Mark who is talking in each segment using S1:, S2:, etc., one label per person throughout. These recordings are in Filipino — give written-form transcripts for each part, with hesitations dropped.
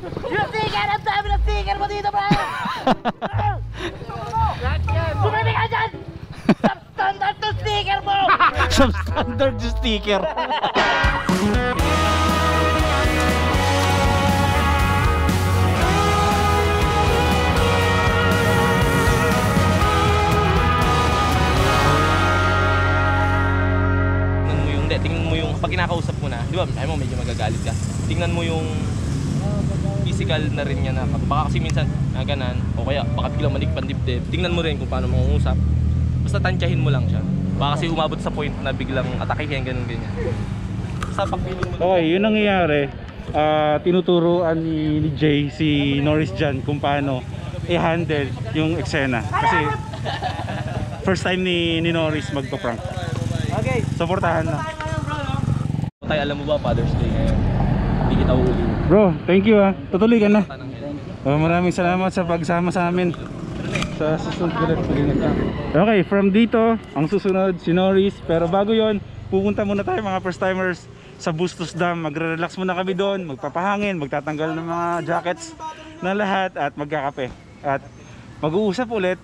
S1: Yung sticker! Ang dami ng sticker mo dito, bro! Sumali ka dyan! Substandard to sticker mo!
S2: Substandard yung sticker.
S3: Tingnan mo yung pag kinakausap mo na, di ba? Ay mo medyo magagalit ka. Tingnan mo yung physical na rin niya na baka kasi minsan ganan o kaya baka biglang manikpan dibdib. Tingnan mo rin kung paano mangungusap. Basta tansyahin mo lang siya. Baka kasi umabot sa point na biglang atakihin ganun ganyan. Basta pagpilin mo.
S2: Okay, yun ang nangyayari. Tinuturuan ni Jay si Norris dyan kung paano i-handle yung eksena. Kasi first time ni Norris magpa-prank.
S1: Okay.
S2: Supportahan na.
S3: Tayo alam mo ba Father's Day ngayon? Hindi kita uhuli.
S2: Bro, thank you ah. Tutuloy ka na. Maraming salamat sa pagsama sa amin. Sa susunod ulit. Okay, from dito, ang susunod si Norris. Pero bago yon, pupunta muna tayo mga first timers sa Bustos Dam. Magre-relax muna kami doon, magpapahangin, magtatanggal ng mga jackets na lahat at magkakape. At mag-uusap ulit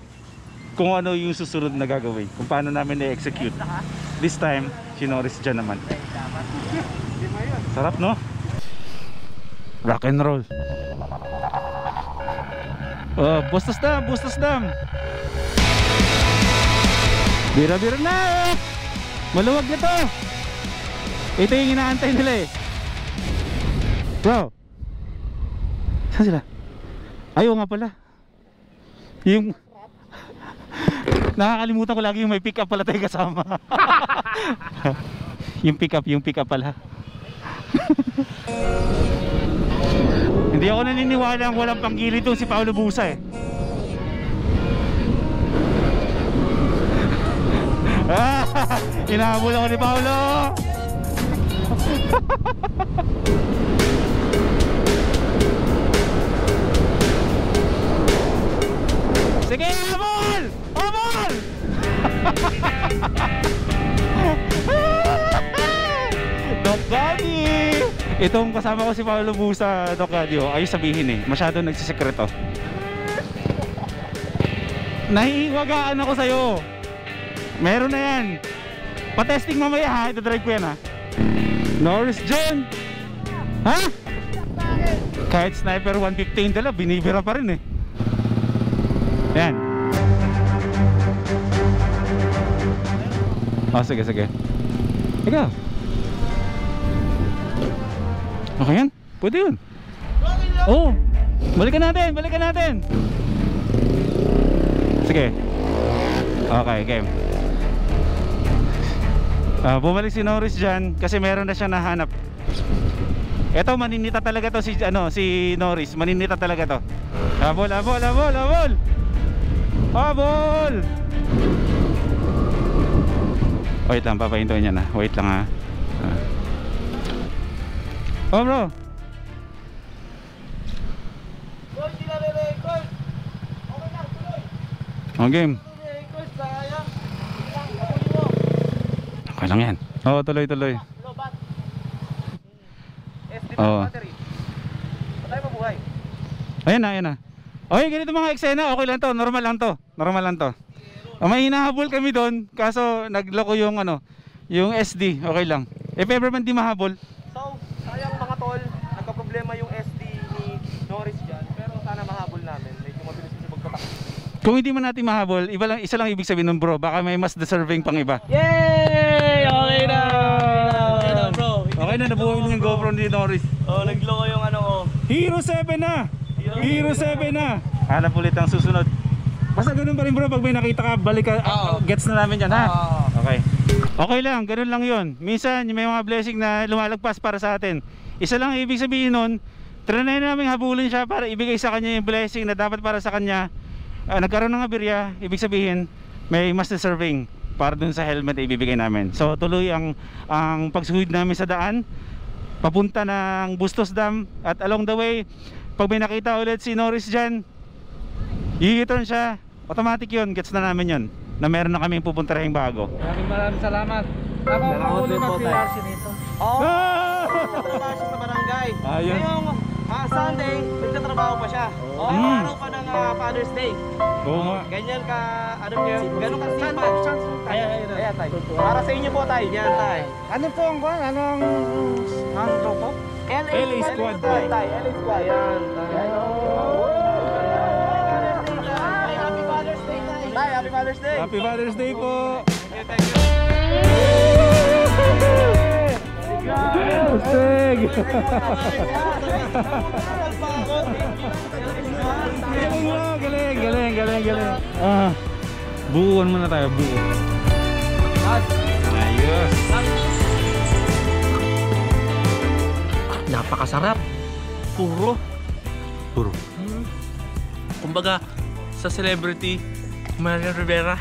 S2: kung ano yung susunod na gagawin, kung paano namin i-execute. This time, si Norris dyan naman. Sarap no? Rock and roll. Bustos Dam, Bustos Dam. Bira-bira na. Maluwag na to. Ito yung inaantay nila eh. Bro, saan sila? Ayaw nga pala. Yung nakakalimutan ko lagi yung may pick up pala tayo kasama. Yung pick up pala. Hindi ako naniniwala ang walang panggili itong si Paolo Busa eh. Inahabol ako ni Paolo. Sige, habol! Habol! Doc Daddy! Itong kasama ko si Paolo Busa, Doc Daddy, ayos sabihin eh, masyado nagsisekreto. Nahihiwagaan ako sa'yo. Meron na yan. Pa-testing mamaya ha, ito-drive ko yan ha. Norris John! Ha? Kahit sniper 115 dala, binibira pa rin eh. Yan. Oh, sige, sige. Ikaw. Okay yan? Pwede yun. Oh, balikan natin, balikan natin. Sige. Okay, game. Bumalik si Norris dyan kasi meron na siya nahanap. Ito, maninita talaga to si, si Norris. Maninita talaga to. Habol, habol, habol, habol. Habol. Wait lang, papahintuin niya na. Wait lang ha. Oh bro. Oh game. Okay lang yan. Oo, tuloy tuloy. Oo.
S3: Patay mabuhay.
S2: Ayan na, ayan na. Okay, ganito mga eksena, okay lang to, normal lang to. Normal lang to. May hinahabol kami doon, kaso nagloko yung yung SD, okay lang. If ever man di mahabol.
S3: So, sayang mga tol, nagka-problema yung SD ni Norris dyan. Pero sana mahabol namin, medyo mabilis kasi magpatak.
S2: Kung hindi man natin mahabol, isa lang ibig sabihin nun bro, baka may mas deserving pang iba.
S3: Yay! Okay na! Okay na bro.
S2: Okay na, nabuhay na yung GoPro ni Norris.
S3: Oh, nagloko yung ko.
S2: Hero 7 na! Hero 7 na! Hanap ulit ang susunod. Basta ganun pa rin bro, pag may nakita ka, balik ka, gets na namin yan ha? Okay. Okay lang, ganun lang yun. Minsan may mga blessing na lumalagpas para sa atin. Isa lang ibig sabihin nun, trinay namin habulin siya para ibigay sa kanya yung blessing na dapat para sa kanya. Nagkaroon ng aberya, ibig sabihin may mas deserving para dun sa helmet na ibibigay namin. So tuloy ang pagsuhid namin sa daan papunta ng Bustos Dam. At along the way, pag may nakita ulit si Norris dyan, i-turn siya, automatic yun, gets na namin yun na meron na kaming pupuntarahing bago.
S1: Maraming salamat. Ako ang paulo ng PRC nito.
S3: Oo! Relasyon sa barangay.
S2: Ayun.
S3: Ngayong Sunday, nagtatrabaho pa siya. Araw pa ng Father's Day.
S2: Oo nga.
S3: Ganyan ka, ano niya, ganun ka sipag. Ayan, tay. Para sa inyo po, tay. Yan, tay.
S4: Ano po ang kwan? Anong hanggaw po?
S2: LA Squad po.
S3: Tay, LA Squad. Yan, tay. Happy Father's Day, tay. Tay, Happy Father's Day.
S2: Happy Father's Day po.
S3: Thank you.
S2: Ustig! Galing. Buuan muna tayo, buo. Ayos.
S3: Napakasarap. Puro. Kumbaga, sa celebrity, Maria Rivera.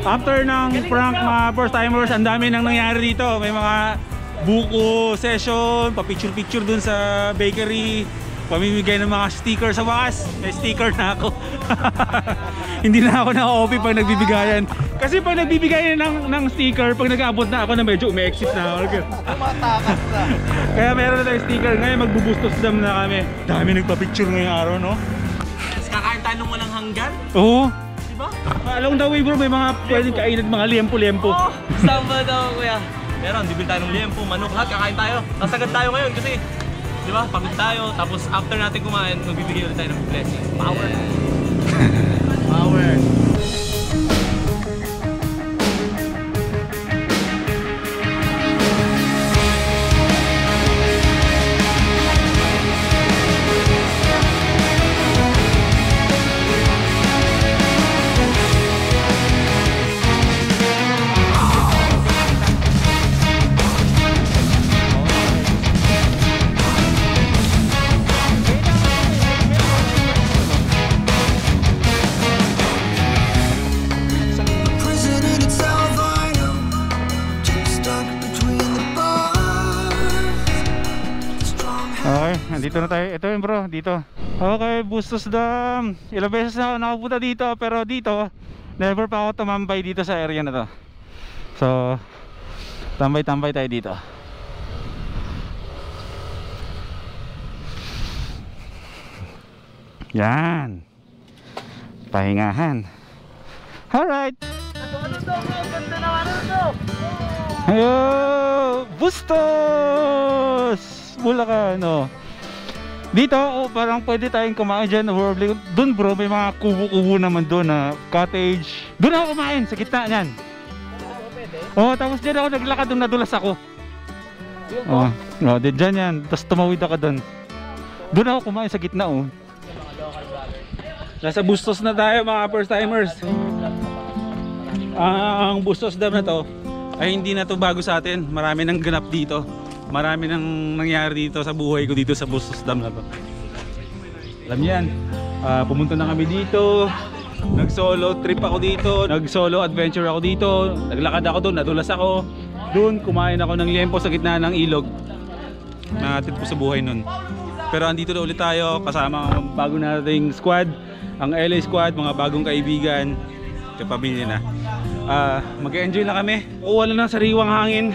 S2: After ng prank mga first timers, ang dami nang nangyari dito. May mga buko session, pa-picture dun sa bakery, pamimigay ng mga sticker sa wakas. May sticker na ako. Hindi na ako na-OP pag nagbibigayan. Kasi pag nagbibigayan ng sticker, pag nag-aabot na ako na medyo umi-exit na ako.
S3: Tumatakas na.
S2: Kaya meron na tayong sticker. Ngayon magbubustos dam na kami. Dami nagpa-picture ngayong araw, no?
S3: Kakain tayo ng walang hanggan.
S2: Oo.
S3: Diba?
S2: Along the way bro, may mga pwedeng kainin at mga liempo-liempo.
S3: Samba daw, kuya. Meron, bibili tayo ng liempo, manok, lahat kakain tayo. Nasagad tayo ngayon kasi, di ba, pagod tayo. Tapos after natin kumain, magbibigay ulit tayo ng blessing. Power. Power.
S2: Nandito na tayo. Ito yun bro, dito. Okay, Bustos Dam. Ilang beses na ako nakapunta dito, pero dito never pa ako tumambay dito sa area na to. So tambay-tambay tayo dito. Yan. Pahingahan. Alright.
S3: Ganda na ano to?
S2: Ayo, Bustos! Bulacan, no. Dito, parang pwede tayong kumain dyan. Doon bro, may mga kubo-kubo naman doon na cottage. Doon ako kumain, sa gitna niyan. Tapos dyan ako naglakad, doon nadulas ako. Dyan yan. Tapos tumawid ako doon. Doon ako kumain sa gitna, Nasa Bustos na tayo mga first timers. Ang Bustos Dam na to ay hindi na to bago sa atin. Marami nang ganap dito. Marami nang nangyari dito sa buhay ko dito sa Bustos Dam na to. Alam niyo yan, pumunta na kami dito. Nag-solo trip ako dito. Nag-solo adventure ako dito. Naglakad ako doon, nadulas ako. Doon kumain ako ng liempo sa gitna ng ilog. Natin po sa buhay nun. Pero andito na ulit tayo kasama ang bago nating squad, ang LA Squad, mga bagong kaibigan, kapamilya na. Mag-enjoy na kami. Wala na sariwang hangin.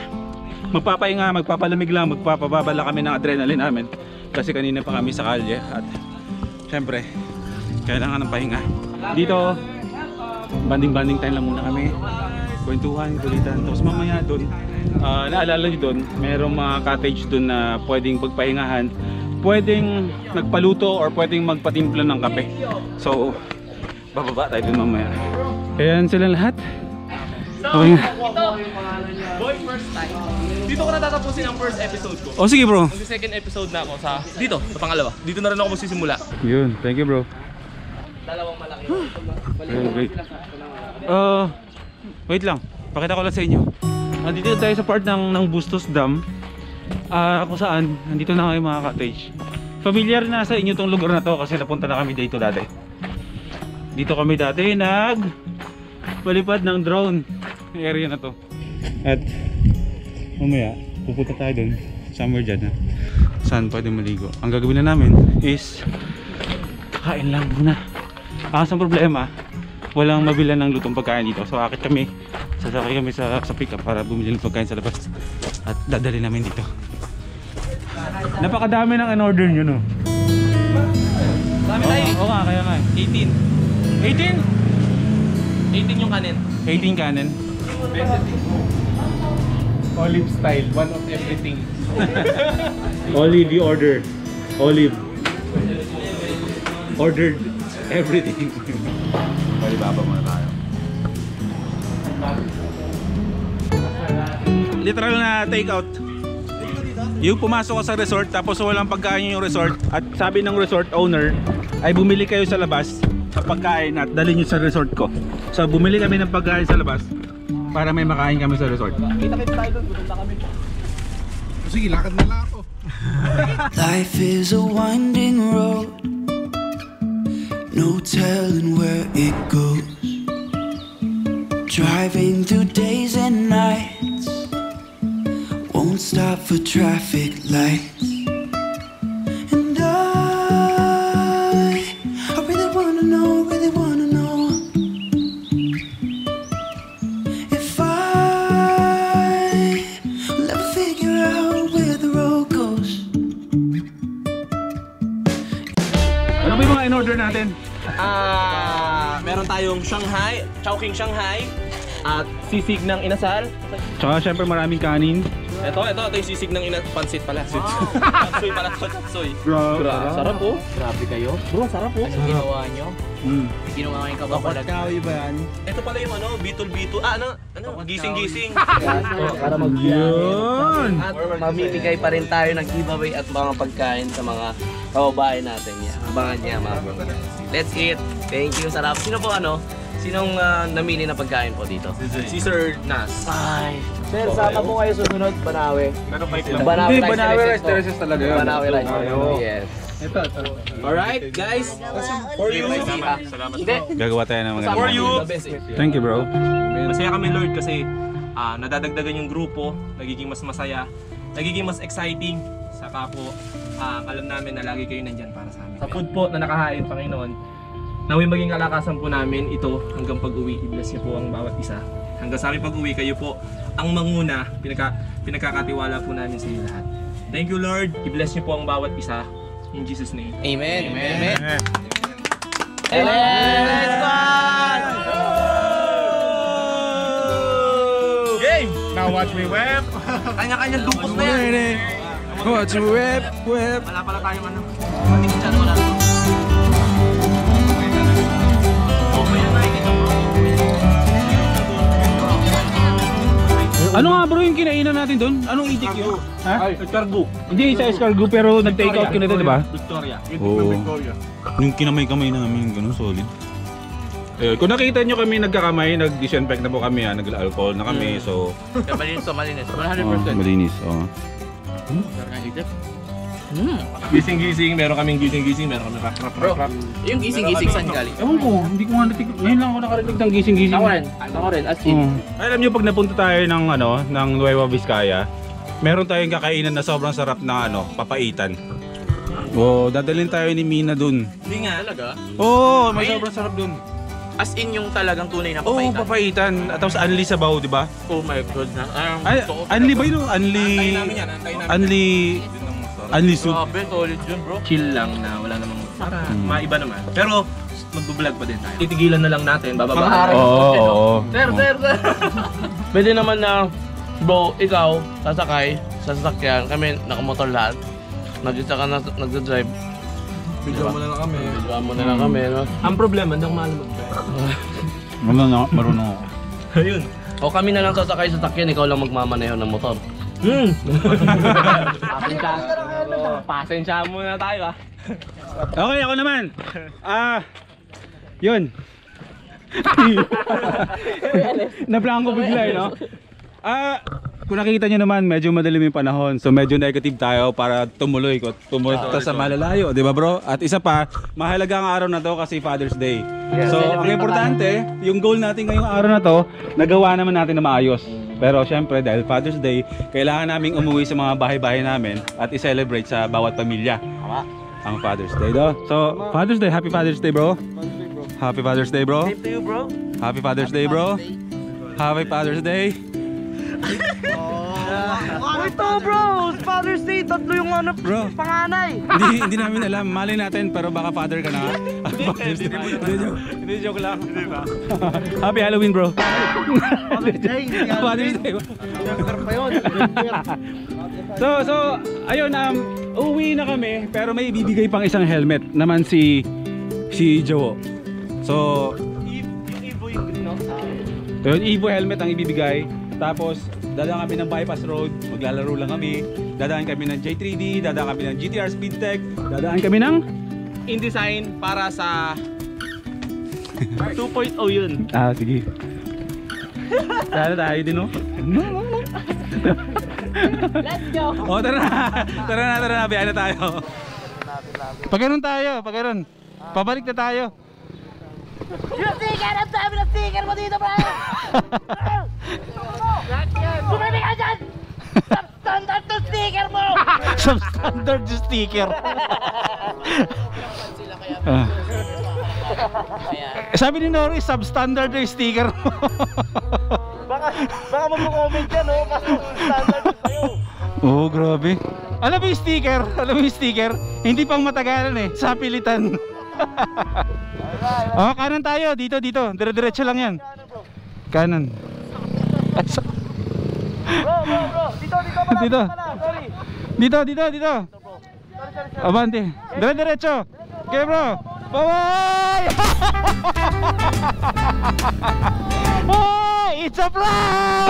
S2: Magpapahinga, magpapalamig lang, magpapababala kami ng adrenaline namin. Kasi kanina pa kami sa kalye at syempre, kailangan ng pahinga. Dito, banding-banding time lang muna kami. Kwentuhan, kulitan. Tapos mamaya doon, naalala nyo doon, merong mga cottage doon na pwedeng pagpahingahan. Pwedeng magpaluto or pwedeng magpatimpla ng kape. So, bababa tayo doon mamaya. Ayan sila lahat. Okay.
S3: Boy, first time. Dito ko natatapusin ang first episode ko.
S2: Oh sige bro.
S3: Mag-second episode na ako sa dito, sa pangalawa. Dito na rin ako magsisimula.
S2: Yun, thank you bro.
S3: Dalawang malaki.
S2: Great. Wait lang. Pakita ko lang sa inyo. Nandito tayo sa part ng Bustos Dam. Kung saan, nandito na kayo mga cottage. Familiar na sa inyo tong lugar na to kasi napunta na kami dito dati. Dito kami dati palipad ng drone area na to. At mamaya pupunta tayo dun somewhere dyan saan pwede maligo. Ang gagawin na namin is kain lang muna. Ang problema, walang mabilan ng lutong pagkain dito. So akit kami, sasakay kami sa pick up para bumili ng pagkain sa labas at dadali namin dito. Napakadami ng in-order nyo, no?
S3: Dami tayo.
S2: Oo nga, kaya nga.
S3: 18.
S2: 18?
S3: 18 yung kanin.
S2: 18 kanin.
S4: Olive style, one of everything.
S2: Olive, you order. Olive. Ordered everything. Alibaba muna tayo. Literal na take out. Yung pumasok ka sa resort tapos walang pagkain yung resort at sabi ng resort owner ay bumili kayo sa labas ng pagkain at dalhin nyo sa resort ko. So bumili kami ng pagkain sa labas para may makain kami sa resort.
S3: Kita-kita tayo doon, gutom na kami.
S4: Sige, lakad na lang ako.
S5: Life is a winding road, no telling where it goes. Driving through days and nights, won't stop for traffic lights. And I really wanna know if I will ever figure out where the road goes.
S2: Ano ba yung mga in-order natin?
S3: Meron tayong Shanghai, Chowking Shanghai, at sisig ng inasal.
S2: Tsaka syempre maraming kanin.
S3: Ito yung sisig ng pansit pala. Chapsoy pala to, chapsoy.
S2: Grabe.
S3: Sarap po.
S6: Grabe kayo.
S3: Bro, sarap po.
S6: Ang ginawa nyo?
S2: Mm.
S6: Ginawa kayo kababalag.
S4: ba yan?
S3: Ito pala yung bitol-bitol. Gising-gising.
S6: Para
S2: Yun!
S6: At mamimigay pa rin tayo ng giveaway at mga pagkain sa mga kababayan natin. Abangan niya mga bro. Let's eat. Thank you. Sarap. Sino po Sinong namili na pagkain po dito?
S3: Si Sir Nas.
S6: Ay. Sir, sama po kayo susunod. Banawe.
S2: Hindi, Banawe rice terraces talaga yun.
S6: Banawe rice. Yes.
S3: Alright, guys. For you. Hindi.
S2: Gagawa tayo ng mga
S3: For you.
S2: Thank you, bro.
S3: Masaya kami, Lord, kasi nadadagdagan yung grupo, nagiging mas masaya, nagiging mas exciting. Saka po, alam namin na lagi kayo nandyan para sa amin. Sa food po na nakahain, Panginoon, naway maging kalakasan po namin ito hanggang pag-uwi. I-bless niyo po ang bawat isa. Hanggang sa aming pag-uwi, kayo po ang manguna. Pinagkakatiwala po namin sa iyo lahat. Thank you, Lord. I-bless niyo po ang bawat isa. In Jesus' name.
S6: Amen.
S2: Amen.
S6: Let's go!
S3: Game!
S4: Now watch me web.
S3: Kanya-kanyang dupos na yan.
S4: Watch me web.
S3: Wala pala tayong ano.
S2: Ano nga bro yung kinainan natin doon? Anong itik yun? Ha?
S3: Escargot.
S2: Hindi sa escargot pero nag-take out ka na ito, di ba?
S3: Victoria.
S2: Oo. Yung kinamay-kamay namin, ganun solid. Kung nakita nyo kami nagkakamay, nag-disinfect na po kami, nag-alcohol na kami, so...
S6: Malinis. 100%.
S2: Malinis, oo.
S3: Gising-gising, meron kaming gising-gising, meron kaming rap.
S6: Yung gising-gising saan galing?
S2: Ewan ko, hindi ko nga natikip. Ngayon lang ako nakarinig ng gising-gising.
S6: Ako rin. As in.
S2: Alam nyo, pag napunta tayo ng Nueva Vizcaya, meron tayong kakainan na sobrang sarap na papaitan. Dadalhin tayo ni Mina dun.
S3: Hindi nga.
S6: Talaga?
S2: Oo, may sobrang sarap dun.
S6: As in yung talagang tunay na
S2: Oo,
S6: papaitan.
S2: papaitan. At tapos unli sabaw, di ba?
S6: Oh my goodness.
S2: Ay, unli ba yun?
S3: Antayin namin yan, antayin namin.
S2: Unli soup.
S6: Grabe, solid yun bro.
S3: Chill lang na wala namang para maiba naman. Pero magbo-vlog pa din tayo. Titigilan na lang natin, bababa.
S2: Oo.
S6: Sir. Pwede naman na, bro, ikaw, sasakay sa sasakyan, kami nakamotor lahat. Nag-isa ka na nagdadrive.
S3: Video mo na lang kami.
S6: Videoan mo na lang kami, no?
S3: Ang problema, hindi ako mahal mag-drive.
S2: Marunong ako.
S3: Ayun.
S6: O kami na lang sasakay sa sasakyan, ikaw lang magmamaneho ng motor.
S3: Pasensya muna tayo
S2: Okay, ako naman. Yun. Naplangan ko bigla, no? Kung nakita nyo naman, medyo madilim yung panahon. So medyo negative tayo para tumuloy sa malalayo, di ba bro? At isa pa, mahalaga ang araw na to kasi Father's Day. So ang importante, yung goal natin ngayong araw na to, nagawa naman natin na maayos. Pero syempre dahil Father's Day, kailangan naming umuwi sa mga bahay-bahay namin at i-celebrate sa bawat pamilya ang Father's Day do. So Father's Day, Happy Father's Day bro. Happy Father's Day bro.
S6: Same to you, bro.
S2: Happy Father's Day bro. Happy Father's Day.
S6: ito bro! Father's Day, tatlo yung ano,
S2: Bro.
S6: panganay.
S2: Hindi namin alam, mali natin, pero baka father ka na. Hindi, joke lang. Happy Halloween, bro.
S6: Father's Day,
S2: Father's Day.
S6: pa yun.
S2: So, ayun, uuwi na kami, pero may ibibigay pang isang helmet naman si Joe. So, yun, Evo helmet ang ibibigay. Tapos, dadaan kami ng bypass road, maglalaro lang kami. Dadaan kami ng J3D, dadaan kami ng GTR Speedtech, dadaan kami ng
S3: InDesign para sa 2.0 yun.
S2: sige. Tara tayo din, no?
S1: Let's go!
S2: O, tara na, biyahe na tayo. Pag ganun tayo, pabalik na tayo.
S1: Yung sticker! Ang dami ng sticker mo dito, bro! Sumali ka dyan! Substandard to sticker mo!
S2: Substandard yung sticker. Sabi ni Norris, substandard yung sticker mo.
S6: Baka mag-comment yan, no? Kasi standard sa'yo.
S2: Oh, grabe. Alam mo yung sticker? Hindi pang matagalan eh, sa pilitan. Oh, kanan tayo, dito. Dire-diretso lang yan. Kanan.
S6: Bro, dito pala.
S2: Dito.
S6: Sorry.
S2: Dito. Abante. Dire-diretso. Okay, bro. Bye-bye! Oh, it's a prank!